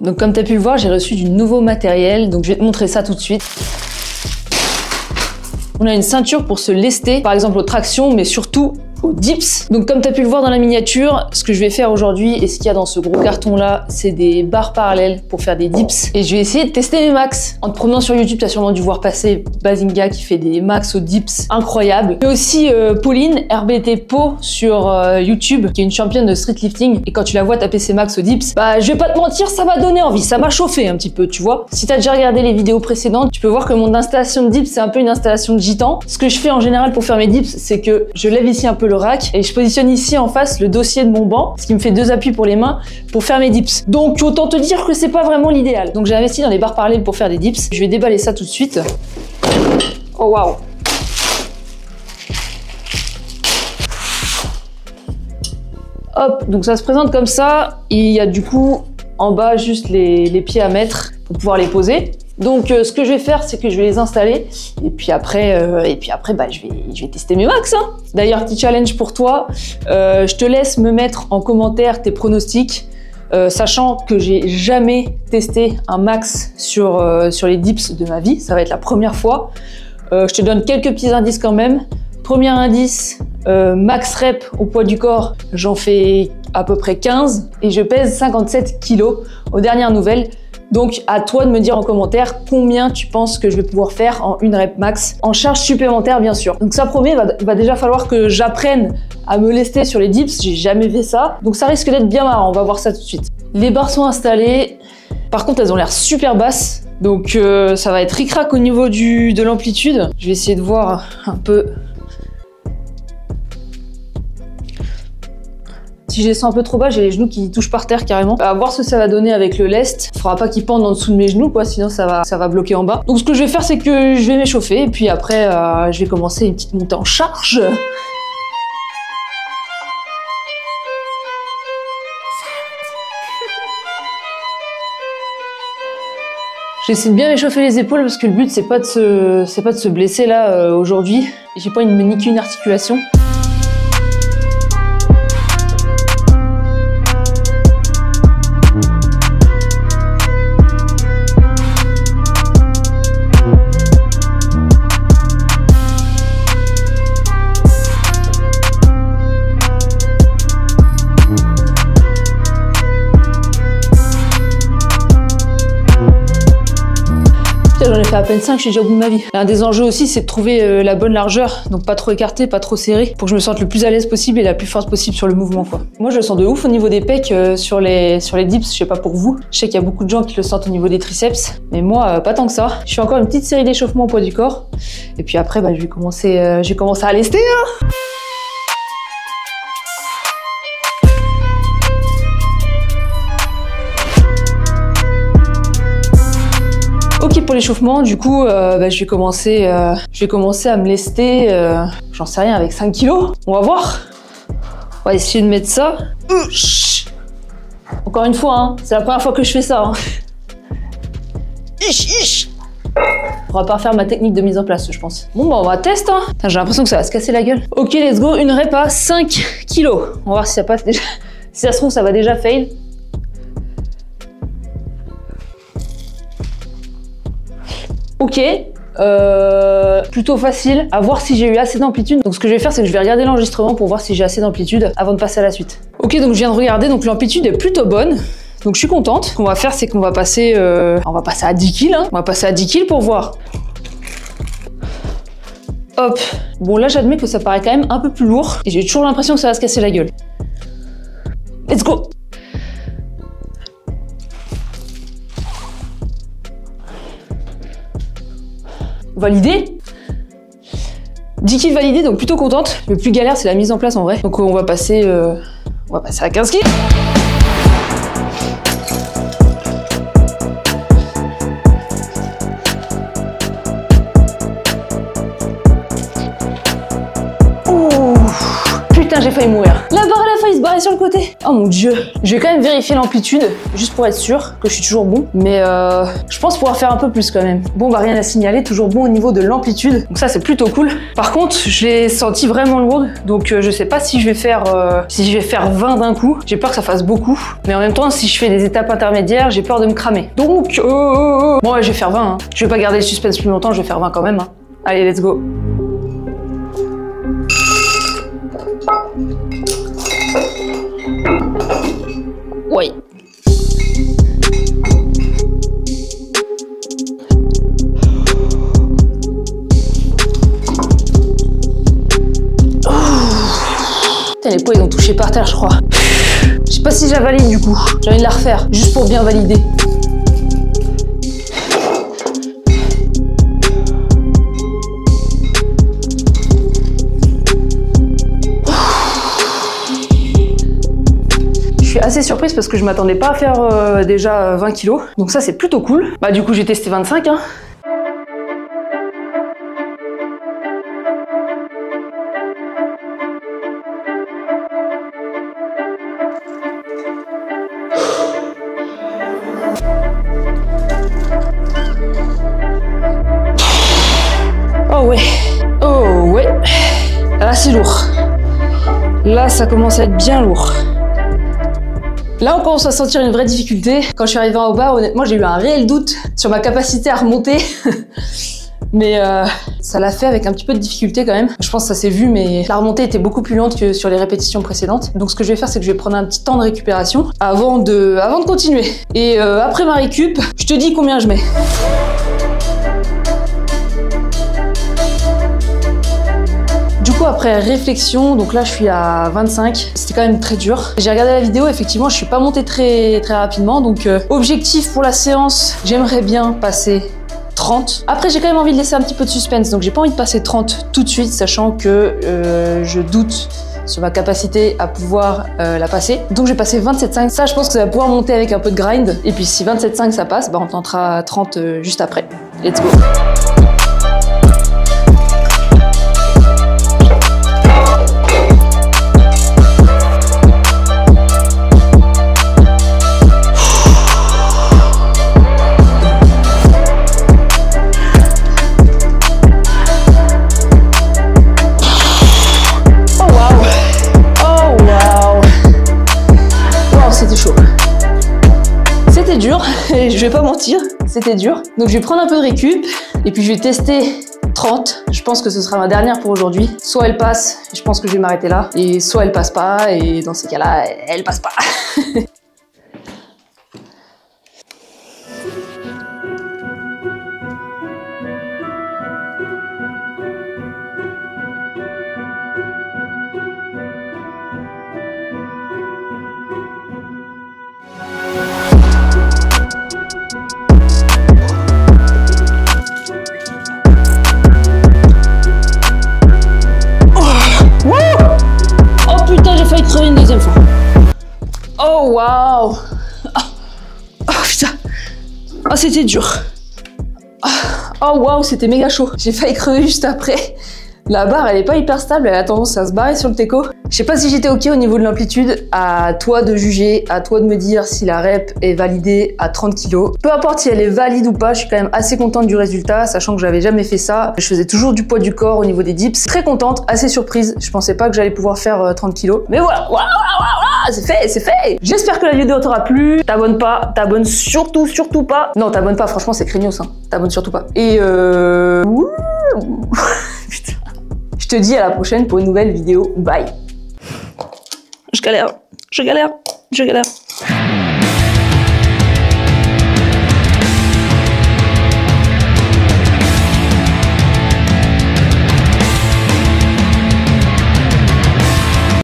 Donc comme tu as pu le voir, j'ai reçu du nouveau matériel, donc je vais te montrer ça tout de suite. On a une ceinture pour se lester, par exemple aux tractions, mais surtout aux dips. Donc comme tu as pu le voir dans la miniature, ce que je vais faire aujourd'hui et ce qu'il y a dans ce gros carton là, c'est des barres parallèles pour faire des dips. Et je vais essayer de tester mes max. En te promenant sur YouTube, tu as sûrement dû voir passer Bazinga qui fait des max aux dips incroyables. Mais aussi Pauline, RBT Po sur YouTube, qui est une championne de street lifting. Et quand tu la vois taper ses max aux dips, bah je vais pas te mentir, ça m'a donné envie, ça m'a chauffé un petit peu, tu vois. Si tu as déjà regardé les vidéos précédentes, tu peux voir que mon installation de dips, c'est un peu une installation de gitan. Ce que je fais en général pour faire mes dips, c'est que je lève ici un peu le rack et je positionne ici en face le dossier de mon banc, ce qui me fait 2 appuis pour les mains pour faire mes dips. Donc autant te dire que c'est pas vraiment l'idéal. Donc j'ai investi dans des barres parallèles pour faire des dips. Je vais déballer ça tout de suite. Oh waouh! Hop, donc ça se présente comme ça. Il y a du coup en bas juste les pieds à mettre pour pouvoir les poser. Donc ce que je vais faire, c'est que je vais les installer et puis après bah, je vais tester mes max. Hein. D'ailleurs, petit challenge pour toi, je te laisse me mettre en commentaire tes pronostics, sachant que j'ai jamais testé un max sur les dips de ma vie, ça va être la première fois. Je te donne quelques petits indices quand même. Premier indice, max rep au poids du corps, j'en fais à peu près 15 et je pèse 57 kg aux dernières nouvelles. Donc à toi de me dire en commentaire combien tu penses que je vais pouvoir faire en une rep max, en charge supplémentaire bien sûr. Donc ça promet, il va déjà falloir que j'apprenne à me lester sur les dips, j'ai jamais fait ça. Donc ça risque d'être bien marrant, on va voir ça tout de suite. Les barres sont installées, par contre elles ont l'air super basses, donc ça va être ric-rac au niveau de l'amplitude. Je vais essayer de voir un peu. Si je descends un peu trop bas, j'ai les genoux qui touchent par terre carrément. À voir ce que ça va donner avec le lest. Il faudra pas qu'il pende en dessous de mes genoux, quoi, sinon ça va bloquer en bas. Donc ce que je vais faire, c'est que je vais m'échauffer et puis après, je vais commencer une petite montée en charge. J'essaie de bien m'échauffer les épaules parce que le but c'est pas de se blesser là aujourd'hui. J'ai pas envie de me niquer une articulation. J'en ai fait à peine 5, je suis déjà au bout de ma vie. L'un des enjeux aussi, c'est de trouver la bonne largeur, donc pas trop écarté, pas trop serré, pour que je me sente le plus à l'aise possible et la plus forte possible sur le mouvement, quoi. Moi, je le sens de ouf au niveau des pecs sur les dips, je sais pas pour vous. Je sais qu'il y a beaucoup de gens qui le sentent au niveau des triceps, mais moi, pas tant que ça. Je fais encore une petite série d'échauffements au poids du corps, et puis après, bah, je vais commencer à lester, hein. Ok pour l'échauffement, du coup, bah, je vais commencer à me lester, j'en sais rien, avec 5 kilos. On va voir. On va essayer de mettre ça. Encore une fois, hein, c'est la première fois que je fais ça. Hein. On va pas faire ma technique de mise en place, je pense. Bon, bah on va tester. Hein. J'ai l'impression que ça va se casser la gueule. Ok, let's go. Une rep à 5 kilos. On va voir si ça passe déjà. Si ça se trouve, ça va déjà fail. Ok, plutôt facile, à voir si j'ai eu assez d'amplitude. Donc ce que je vais faire, c'est que je vais regarder l'enregistrement pour voir si j'ai assez d'amplitude avant de passer à la suite. Ok, donc je viens de regarder, donc l'amplitude est plutôt bonne. Donc je suis contente. Ce qu'on va faire, c'est qu'on va passer à 10 kills. Hein. On va passer à 10 kills pour voir. Hop. Bon là, j'admets que ça paraît quand même un peu plus lourd. Et j'ai toujours l'impression que ça va se casser la gueule. Let's go! Validé. 10 kills validés, donc plutôt contente. Le plus galère, c'est la mise en place en vrai. Donc on va passer à 15 kills. Ouh, putain, j'ai failli mourir. La barre, elle a failli se barrer sur le côté. Oh mon dieu. Je vais quand même vérifier l'amplitude, juste pour être sûr que je suis toujours bon. Mais je pense pouvoir faire un peu plus quand même. Bon, bah rien à signaler, toujours bon au niveau de l'amplitude. Donc ça, c'est plutôt cool. Par contre, je l'ai senti vraiment lourde. Donc je sais pas si je vais faire 20 d'un coup. J'ai peur que ça fasse beaucoup. Mais en même temps, si je fais des étapes intermédiaires, j'ai peur de me cramer. Donc, bon, ouais, je vais faire 20. Hein. Je vais pas garder le suspense plus longtemps, je vais faire 20 quand même. Hein. Allez, let's go. Ouais. Putain, les poids ils ont touché par terre, je crois. Je sais pas si je la valide du coup. J'ai envie de la refaire, juste pour bien valider. Je suis assez surprise parce que je m'attendais pas à faire déjà 20 kilos. Donc ça, c'est plutôt cool. Bah du coup, j'ai testé 25. Hein. Oh ouais, oh ouais. Là, c'est lourd. Là, ça commence à être bien lourd. Là, on commence à sentir une vraie difficulté. Quand je suis arrivée en bas, honnêtement, j'ai eu un réel doute sur ma capacité à remonter. Mais ça l'a fait avec un petit peu de difficulté quand même. Je pense que ça s'est vu, mais la remontée était beaucoup plus lente que sur les répétitions précédentes. Donc ce que je vais faire, c'est que je vais prendre un petit temps de récupération avant de continuer. Et après ma récup, je te dis combien je mets. Du coup, après réflexion, donc là je suis à 25, c'était quand même très dur. J'ai regardé la vidéo, effectivement je suis pas montée très rapidement, donc objectif pour la séance, j'aimerais bien passer 30. Après j'ai quand même envie de laisser un petit peu de suspense, donc j'ai pas envie de passer 30 tout de suite, sachant que je doute sur ma capacité à pouvoir la passer. Donc je vais passer 27,5. Ça, je pense que ça va pouvoir monter avec un peu de grind. Et puis si 27,5 ça passe, bah on tentera 30 juste après. Let's go. Je vais pas mentir, c'était dur. Donc je vais prendre un peu de récup et puis je vais tester 30. Je pense que ce sera ma dernière pour aujourd'hui. Soit elle passe, et je pense que je vais m'arrêter là, et soit elle passe pas, et dans ces cas-là, elle passe pas. Une deuxième fois. Oh waouh. Oh putain. Oh c'était dur. Oh waouh, c'était méga chaud. J'ai failli crever juste après. La barre elle est pas hyper stable, elle a tendance à se barrer sur le teco. Je sais pas si j'étais ok au niveau de l'amplitude. À toi de juger, à toi de me dire si la rep est validée à 30 kg. Peu importe si elle est valide ou pas, je suis quand même assez contente du résultat, sachant que j'avais jamais fait ça. Je faisais toujours du poids du corps au niveau des dips. Très contente, assez surprise. Je pensais pas que j'allais pouvoir faire 30 kg. Mais voilà, c'est fait, c'est fait. J'espère que la vidéo t'aura plu. T'abonnes pas, t'abonnes surtout pas. Non, t'abonnes pas, franchement c'est craignos, hein. T'abonnes surtout pas. Et putain. Je te dis à la prochaine pour une nouvelle vidéo. Bye. Je galère.